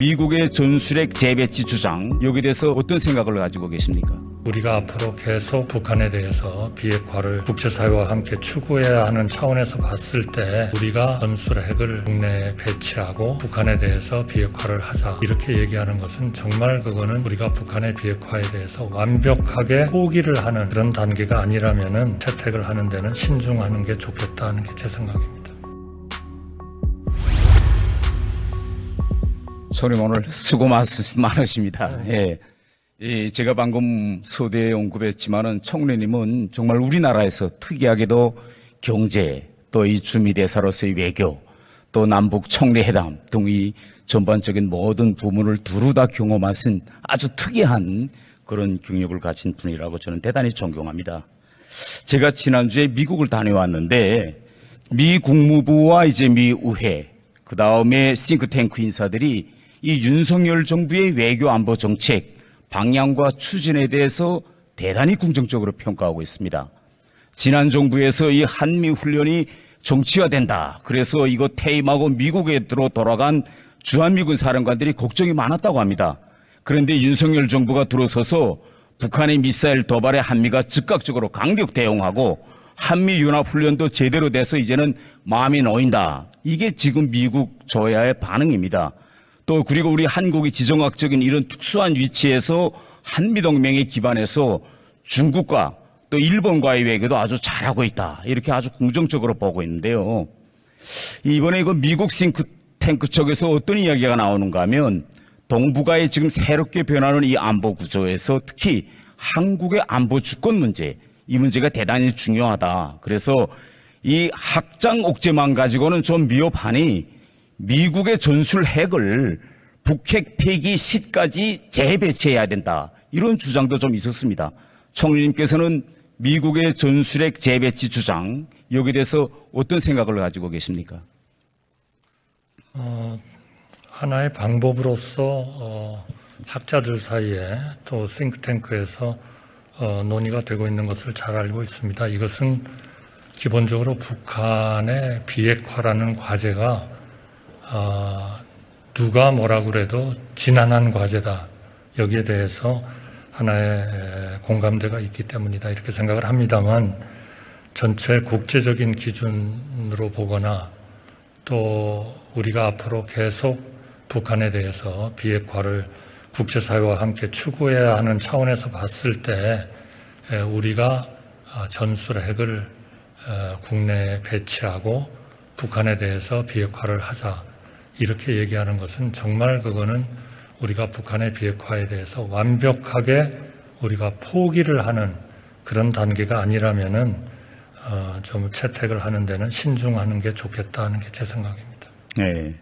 미국의 전술핵 재배치 주장, 여기에 대해서 어떤 생각을 가지고 계십니까? 우리가 앞으로 계속 북한에 대해서 비핵화를 국제사회와 함께 추구해야 하는 차원에서 봤을 때 우리가 전술핵을 국내에 배치하고 북한에 대해서 비핵화를 하자, 이렇게 얘기하는 것은 정말 그거는 우리가 북한의 비핵화에 대해서 완벽하게 포기를 하는 그런 단계가 아니라면은 채택을 하는 데는 신중하는 게 좋겠다는 게 제 생각입니다. 소님 오늘 수고 많으십니다. 예. 제가 방금 서두에 언급했지만은 청래님은 정말 우리나라에서 특이하게도 경제, 또 이 주미대사로서의 외교, 또 남북 청래회담 등 이 전반적인 모든 부문을 두루 다 경험하신 아주 특이한 그런 경력을 가진 분이라고 저는 대단히 존경합니다. 제가 지난주에 미국을 다녀왔는데 미 국무부와 이제 미 의회, 그 다음에 싱크탱크 인사들이 이 윤석열 정부의 외교 안보 정책 방향과 추진에 대해서 대단히 긍정적으로 평가하고 있습니다. 지난 정부에서 이 한미 훈련이 정치화된다, 그래서 이거 퇴임하고 미국에 돌아간 주한미군 사령관들이 걱정이 많았다고 합니다. 그런데 윤석열 정부가 들어서서 북한의 미사일 도발에 한미가 즉각적으로 강력 대응하고 한미 연합 훈련도 제대로 돼서 이제는 마음이 놓인다. 이게 지금 미국 저야의 반응입니다. 또 그리고 우리 한국이 지정학적인 이런 특수한 위치에서 한미동맹에 기반해서 중국과 또 일본과의 외교도 아주 잘하고 있다, 이렇게 아주 긍정적으로 보고 있는데요. 이번에 이거 미국 싱크탱크 쪽에서 어떤 이야기가 나오는가 하면 동북아에 지금 새롭게 변하는 이 안보 구조에서 특히 한국의 안보 주권 문제, 이 문제가 대단히 중요하다. 그래서 이 확장 억제만 가지고는 좀 미흡하니 미국의 전술 핵을 북핵 폐기 시까지 재배치해야 된다, 이런 주장도 좀 있었습니다. 총리님께서는 미국의 전술핵 재배치 주장, 여기에 대해서 어떤 생각을 가지고 계십니까? 하나의 방법으로서 학자들 사이에 또 싱크탱크에서 논의가 되고 있는 것을 잘 알고 있습니다. 이것은 기본적으로 북한의 비핵화라는 과제가 누가 뭐라 그래도 지난한 과제다, 여기에 대해서 하나의 공감대가 있기 때문이다, 이렇게 생각을 합니다만, 전체 국제적인 기준으로 보거나 또 우리가 앞으로 계속 북한에 대해서 비핵화를 국제사회와 함께 추구해야 하는 차원에서 봤을 때 우리가 전술핵을 국내에 배치하고 북한에 대해서 비핵화를 하자, 이렇게 얘기하는 것은 정말 그거는 우리가 북한의 비핵화에 대해서 완벽하게 우리가 포기를 하는 그런 단계가 아니라면은 좀 채택을 하는 데는 신중하는 게 좋겠다는 게 제 생각입니다. 네.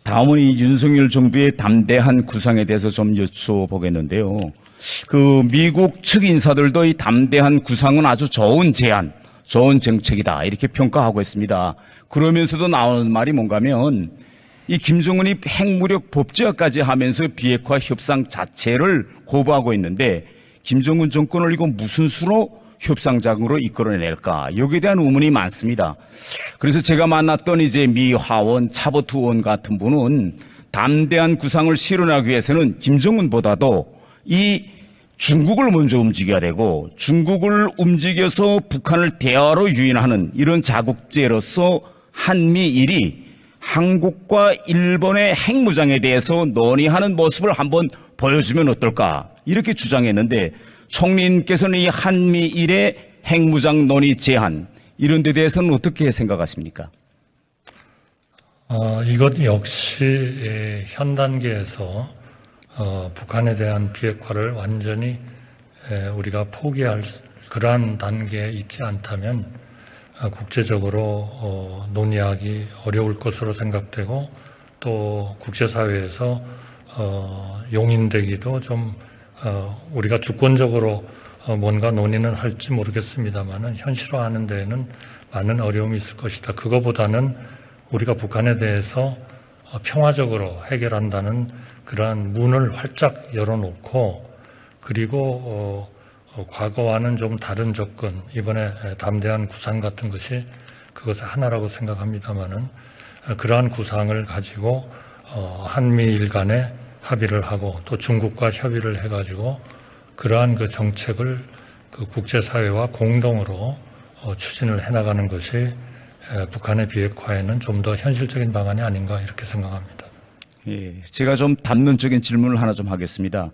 다음은 이 윤석열 정부의 담대한 구상에 대해서 좀 여쭤보겠는데요. 그 미국 측 인사들도 이 담대한 구상은 아주 좋은 제안, 좋은 정책이다, 이렇게 평가하고 있습니다. 그러면서도 나오는 말이 뭔가 하면 이 김정은이 핵무력 법제화까지 하면서 비핵화 협상 자체를 거부하고 있는데 김정은 정권을 이거 무슨 수로 협상장으로 이끌어낼까, 여기에 대한 의문이 많습니다. 그래서 제가 만났던 이제 미 하원, 차보트 의원 같은 분은 담대한 구상을 실현하기 위해서는 김정은보다도 이 중국을 먼저 움직여야 되고, 중국을 움직여서 북한을 대화로 유인하는 이런 자국제로서 한미일이 한국과 일본의 핵무장에 대해서 논의하는 모습을 한번 보여주면 어떨까, 이렇게 주장했는데, 총리님께서는 이 한미일의 핵무장 논의 제한, 이런 데 대해서는 어떻게 생각하십니까? 이것 역시 현 단계에서 북한에 대한 비핵화를 완전히 우리가 포기할 그러한 단계에 있지 않다면 국제적으로 논의하기 어려울 것으로 생각되고, 또 국제사회에서 용인되기도 좀 우리가 주권적으로 뭔가 논의는 할지 모르겠습니다만은 현실화하는 데에는 많은 어려움이 있을 것이다. 그거보다는 우리가 북한에 대해서 평화적으로 해결한다는 그러한 문을 활짝 열어놓고, 그리고 과거와는 좀 다른 접근, 이번에 담대한 구상 같은 것이 그것의 하나라고 생각합니다마는, 그러한 구상을 가지고 한미일 간에 합의를 하고 또 중국과 협의를 해가지고 그러한 그 정책을 그 국제사회와 공동으로 추진을 해나가는 것이 북한의 비핵화에는 좀 더 현실적인 방안이 아닌가 이렇게 생각합니다. 예, 제가 좀 담론적인 질문을 하나 좀 하겠습니다.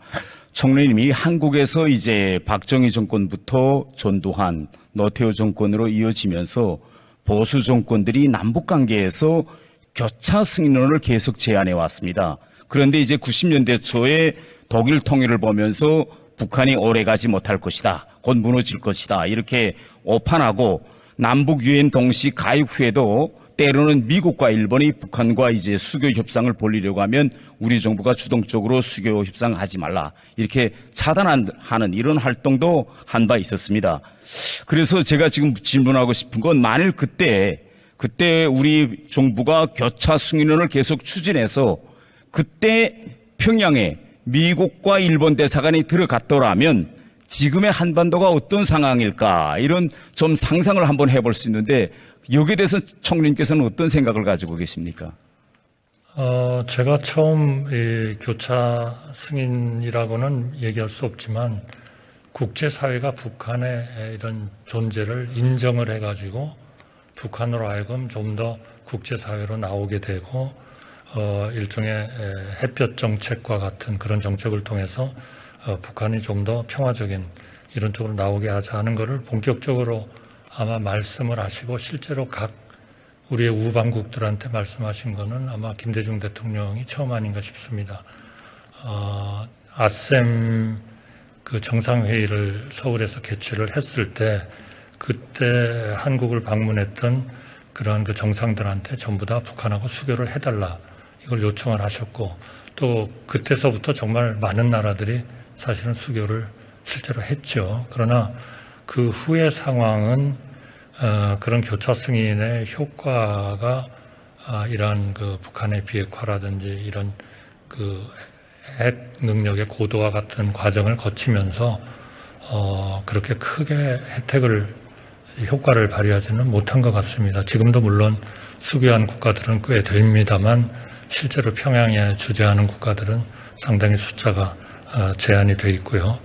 총리님이 한국에서 이제 박정희 정권부터 전두환, 노태우 정권으로 이어지면서 보수 정권들이 남북 관계에서 교차 승인론을 계속 제안해 왔습니다. 그런데 이제 90년대 초에 독일 통일을 보면서 북한이 오래가지 못할 것이다, 곧 무너질 것이다 이렇게 오판하고 남북 유엔 동시 가입 후에도 때로는 미국과 일본이 북한과 이제 수교 협상을 벌이려고 하면 우리 정부가 주동적으로 수교 협상하지 말라 이렇게 차단하는 이런 활동도 한 바 있었습니다. 그래서 제가 지금 질문하고 싶은 건 만일 그때 우리 정부가 교차 승인론을 계속 추진해서 그때 평양에 미국과 일본 대사관이 들어갔더라면 지금의 한반도가 어떤 상황일까 이런 좀 상상을 한번 해볼 수 있는데 여기에 대해서 총리님께서는 어떤 생각을 가지고 계십니까? 제가 처음 이 교차 승인이라고는 얘기할 수 없지만 국제사회가 북한의 이런 존재를 인정을 해가지고 북한으로 하여금 좀 더 국제사회로 나오게 되고 일종의 햇볕 정책과 같은 그런 정책을 통해서 북한이 좀 더 평화적인 이런 쪽으로 나오게 하자 하는 것을 본격적으로 아마 말씀을 하시고 실제로 각 우리의 우방국들한테 말씀하신 거는 아마 김대중 대통령이 처음 아닌가 싶습니다. 아셈 그 정상회의를 서울에서 개최를 했을 때 그때 한국을 방문했던 그러한 그 정상들한테 전부 다 북한하고 수교를 해달라 이걸 요청을 하셨고 또 그때서부터 정말 많은 나라들이 사실은 수교를 실제로 했죠. 그러나 그 후의 상황은 그런 교차 승인의 효과가 이러한 그 북한의 비핵화라든지 이런 그 핵 능력의 고도화 같은 과정을 거치면서 그렇게 크게 효과를 발휘하지는 못한 것 같습니다. 지금도 물론 수교한 국가들은 꽤 됩니다만 실제로 평양에 주재하는 국가들은 상당히 숫자가 제한이 돼 있고요.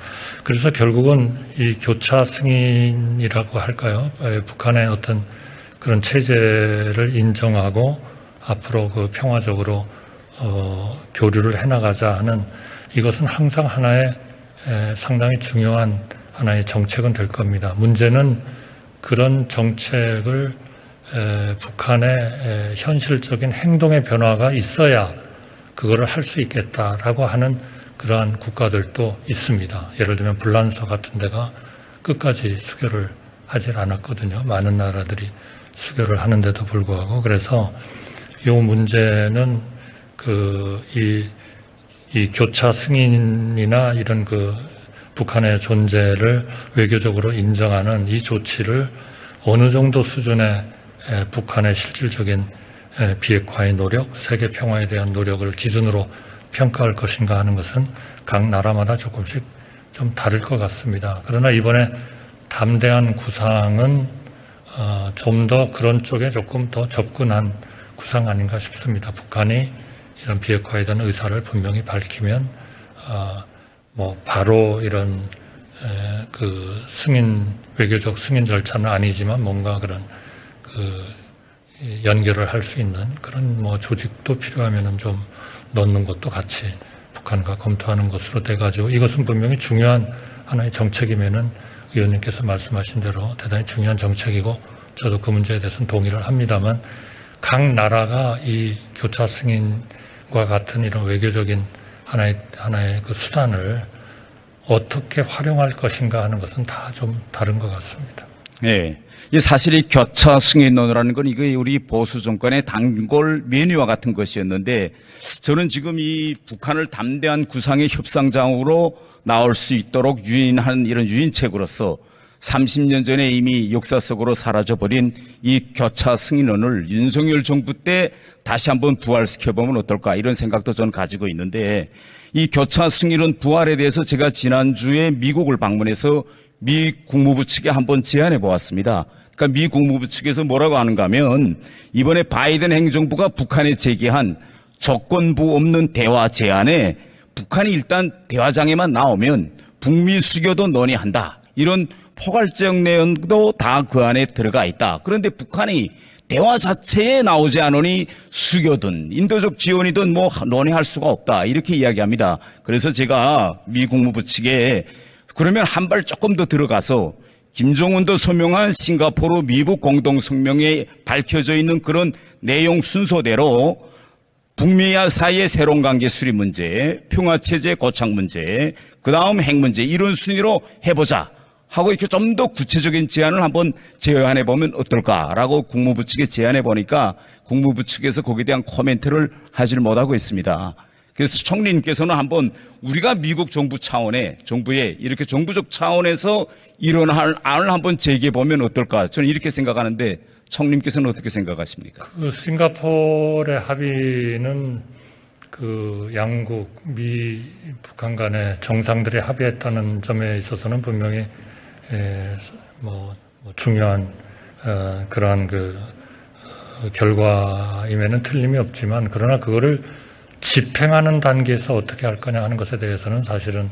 그래서 결국은 이 교차 승인이라고 할까요? 북한의 어떤 그런 체제를 인정하고 앞으로 그 평화적으로 교류를 해나가자 하는 이것은 항상 하나의 상당히 중요한 하나의 정책은 될 겁니다. 문제는 그런 정책을 북한의 현실적인 행동의 변화가 있어야 그거를 할 수 있겠다라고 하는 그러한 국가들도 있습니다. 예를 들면 불란서 같은 데가 끝까지 수교를 하질 않았거든요. 많은 나라들이 수교를 하는데도 불구하고. 그래서 이 문제는 이 교차 승인이나 이런 그 북한의 존재를 외교적으로 인정하는 이 조치를 어느 정도 수준의 북한의 실질적인 비핵화의 노력, 세계 평화에 대한 노력을 기준으로 평가할 것인가 하는 것은 각 나라마다 조금씩 좀 다를 것 같습니다. 그러나 이번에 담대한 구상은 좀 더 그런 쪽에 조금 더 접근한 구상 아닌가 싶습니다. 북한이 이런 비핵화에 대한 의사를 분명히 밝히면 바로 이런 그 외교적 승인 절차는 아니지만 뭔가 그런 연결을 할 수 있는 그런 조직도 필요하면은 좀 넣는 것도 같이 북한과 검토하는 것으로 돼가지고 이것은 분명히 중요한 하나의 정책이면은 의원님께서 말씀하신 대로 대단히 중요한 정책이고 저도 그 문제에 대해서는 동의를 합니다만 각 나라가 이 교차 승인과 같은 이런 외교적인 하나의 그 수단을 어떻게 활용할 것인가 하는 것은 다 좀 다른 것 같습니다. 네. 사실 이 교차 승인론이라는 건 이거 우리 보수 정권의 단골 메뉴와 같은 것이었는데 저는 지금 이 북한을 담대한 구상의 협상장으로 나올 수 있도록 유인한 이런 유인책으로서 30년 전에 이미 역사 속으로 사라져버린 이 교차 승인론을 윤석열 정부 때 다시 한번 부활시켜보면 어떨까 이런 생각도 저는 가지고 있는데 이 교차 승인론 부활에 대해서 제가 지난주에 미국을 방문해서 미 국무부 측에 한번 제안해 보았습니다. 그러니까 미 국무부 측에서 뭐라고 하는가 하면 이번에 바이든 행정부가 북한에 제기한 조건부 없는 대화 제안에 북한이 일단 대화장에만 나오면 북미 수교도 논의한다. 이런 포괄적 내용도 다 그 안에 들어가 있다. 그런데 북한이 대화 자체에 나오지 않으니 수교든 인도적 지원이든 뭐 논의할 수가 없다. 이렇게 이야기합니다. 그래서 제가 미 국무부 측에 그러면 한 발 조금 더 들어가서 김정은도 서명한 싱가포르 미북 공동성명에 밝혀져 있는 그런 내용 순서대로 북미 사이의 새로운 관계 수립 문제, 평화체제 고착 문제, 그 다음 핵 문제 이런 순위로 해보자 하고 이렇게 좀 더 구체적인 제안을 한번 제안해 보면 어떨까라고 국무부 측에 제안해 보니까 국무부 측에서 거기에 대한 코멘트를 하질 못하고 있습니다. 그래서 총리님께서는 한번 우리가 미국 정부 차원의 정부에 이렇게 정부적 차원에서 이런 안을 한번 제기해 보면 어떨까? 저는 이렇게 생각하는데 총리님께서는 어떻게 생각하십니까? 그 싱가포르의 합의는 그 양국 미 북한 간의 정상들이 합의했다는 점에 있어서는 분명히 뭐 중요한 그러한 그 결과임에는 틀림이 없지만 그러나 그거를 집행하는 단계에서 어떻게 할 거냐 하는 것에 대해서는 사실은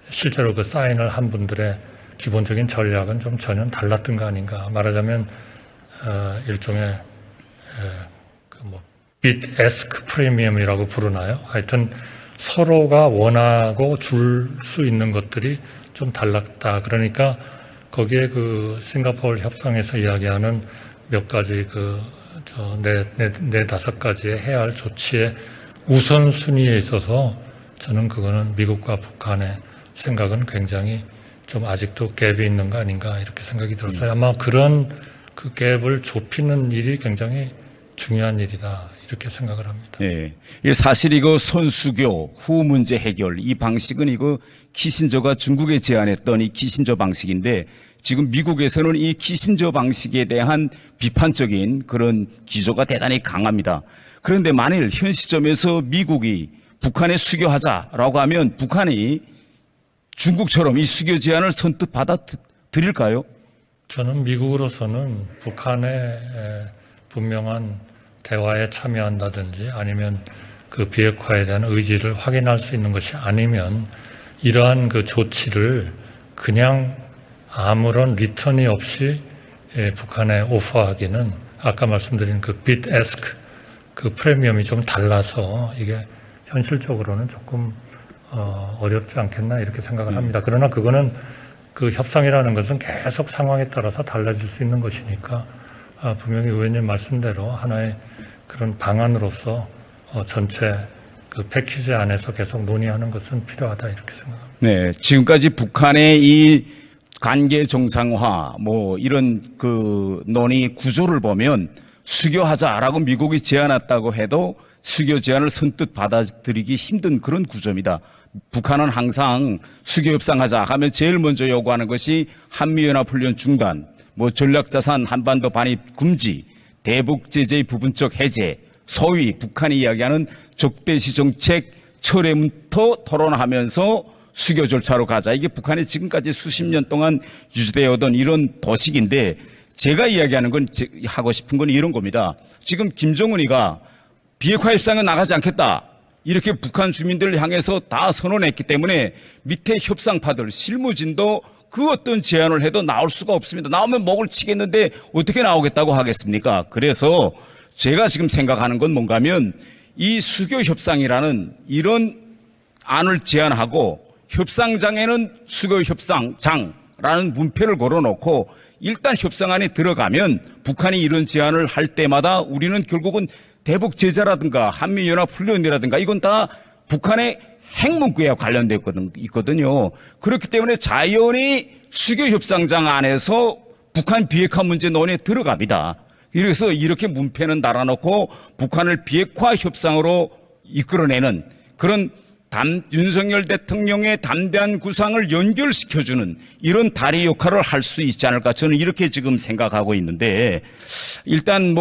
실제로 그 사인을 한 분들의 기본적인 전략은 좀 전혀 달랐던 거 아닌가. 말하자면 일종의 bid ask 프리미엄이라고 부르나요? 하여튼 서로가 원하고 줄 수 있는 것들이 좀 달랐다. 그러니까 거기에 그 싱가포르 협상에서 이야기하는 몇 가지 네 다섯 가지의 해야 할 조치의 우선순위에 있어서 저는 그거는 미국과 북한의 생각은 굉장히 좀 아직도 갭이 있는 거 아닌가 이렇게 생각이 들어서요. 아마 그런 그 갭을 좁히는 일이 굉장히 중요한 일이다 이렇게 생각을 합니다. 예. 사실 이거 손수교 후 문제 해결 이 방식은 이거 키신저가 중국에 제안했던 이 키신저 방식인데 지금 미국에서는 이 키신저 방식에 대한 비판적인 그런 기조가 대단히 강합니다. 그런데 만일 현 시점에서 미국이 북한에 수교하자라고 하면 북한이 중국처럼 이 수교 제안을 선뜻 받아들일까요? 저는 미국으로서는 북한의 분명한 대화에 참여한다든지 아니면 그 비핵화에 대한 의지를 확인할 수 있는 것이 아니면 이러한 그 조치를 그냥 아무런 리턴이 없이 북한에 오퍼하기는 아까 말씀드린 그 bid ask 그 프리미엄이 좀 달라서 이게 현실적으로는 조금 어렵지 않겠나 이렇게 생각을 합니다. 그러나 그거는 그 협상이라는 것은 계속 상황에 따라서 달라질 수 있는 것이니까 분명히 의원님 말씀대로 하나의 그런 방안으로서 전체 그 패키지 안에서 계속 논의하는 것은 필요하다 이렇게 생각합니다. 네, 지금까지 북한의 이 관계 정상화 뭐 이런 그 논의 구조를 보면 수교하자라고 미국이 제안했다고 해도 수교 제안을 선뜻 받아들이기 힘든 그런 구조입니다. 북한은 항상 수교 협상하자 하면 제일 먼저 요구하는 것이 한미연합훈련 중단, 뭐 전략자산 한반도 반입 금지, 대북 제재의 부분적 해제, 소위 북한이 이야기하는 적대시 정책 철회부터 토론하면서 수교 절차로 가자. 이게 북한이 지금까지 수십 년 동안 유지되어 오던 이런 도식인데 제가 이야기하는 건 하고 싶은 건 이런 겁니다. 지금 김정은이가 비핵화 협상에 나가지 않겠다. 이렇게 북한 주민들을 향해서 다 선언했기 때문에 밑에 협상파들, 실무진도 그 어떤 제안을 해도 나올 수가 없습니다. 나오면 목을 치겠는데 어떻게 나오겠다고 하겠습니까? 그래서 제가 지금 생각하는 건 뭔가 하면 이 수교 협상이라는 이런 안을 제안하고 협상장에는 수교 협상장라는 문패를 걸어놓고 일단 협상안에 들어가면 북한이 이런 제안을 할 때마다 우리는 결국은 대북 제재라든가 한미연합훈련이라든가 이건 다 북한의 핵문구에 관련되어 있거든요. 그렇기 때문에 자연히 수교협상장 안에서 북한 비핵화 문제 논의에 들어갑니다. 그래서 이렇게 문패는 달아놓고 북한을 비핵화 협상으로 이끌어내는 그런 윤석열 대통령의 담대한 구상을 연결시켜주는 이런 다리 역할을 할 수 있지 않을까 저는 이렇게 지금 생각하고 있는데 일단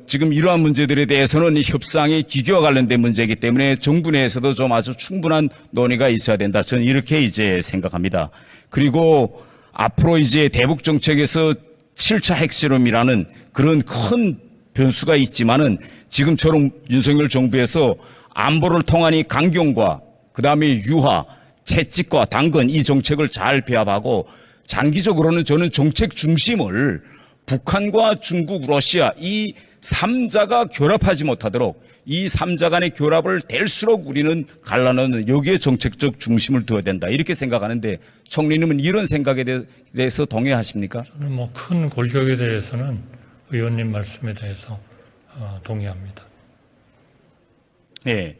지금 이러한 문제들에 대해서는 이 협상의 기교와 관련된 문제이기 때문에 정부 내에서도 좀 아주 충분한 논의가 있어야 된다. 저는 이렇게 이제 생각합니다. 그리고 앞으로 이제 대북 정책에서 7차 핵실험이라는 그런 큰 변수가 있지만은 지금처럼 윤석열 정부에서 안보를 통한 이 강경과 그다음에 유화, 채찍과 당근 이 정책을 잘 배합하고 장기적으로는 저는 정책 중심을 북한과 중국, 러시아 이 3자가 결합하지 못하도록 이 3자 간의 결합을 될수록 우리는 갈라놓는 여기에 정책적 중심을 둬야 된다 이렇게 생각하는데 총리님은 이런 생각에 대해서 동의하십니까? 저는 뭐 큰 골격에 대해서는 의원님 말씀에 대해서 동의합니다. 네.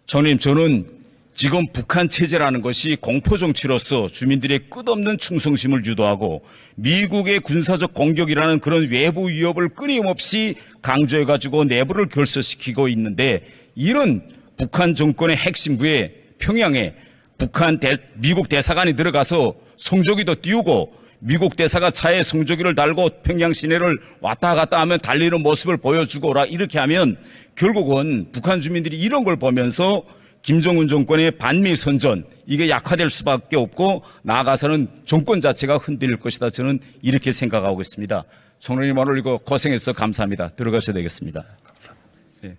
총리님, 저는 지금 북한 체제라는 것이 공포정치로서 주민들의 끝없는 충성심을 유도하고 미국의 군사적 공격이라는 그런 외부 위협을 끊임없이 강조해가지고 내부를 결속시키고 있는데 이런 북한 정권의 핵심부에 평양에 미국 대사관이 들어가서 성조기도 띄우고 미국 대사가 차에 성조기를 달고 평양 시내를 왔다 갔다 하면 달리는 모습을 보여주고라 이렇게 하면 결국은 북한 주민들이 이런 걸 보면서 김정은 정권의 반미 선전 이게 약화될 수밖에 없고 나아가서는 정권 자체가 흔들릴 것이다. 저는 이렇게 생각하고 있습니다. 총리님 오늘 이거 고생해서 감사합니다. 들어가셔야 되겠습니다. 감사합니다. 네.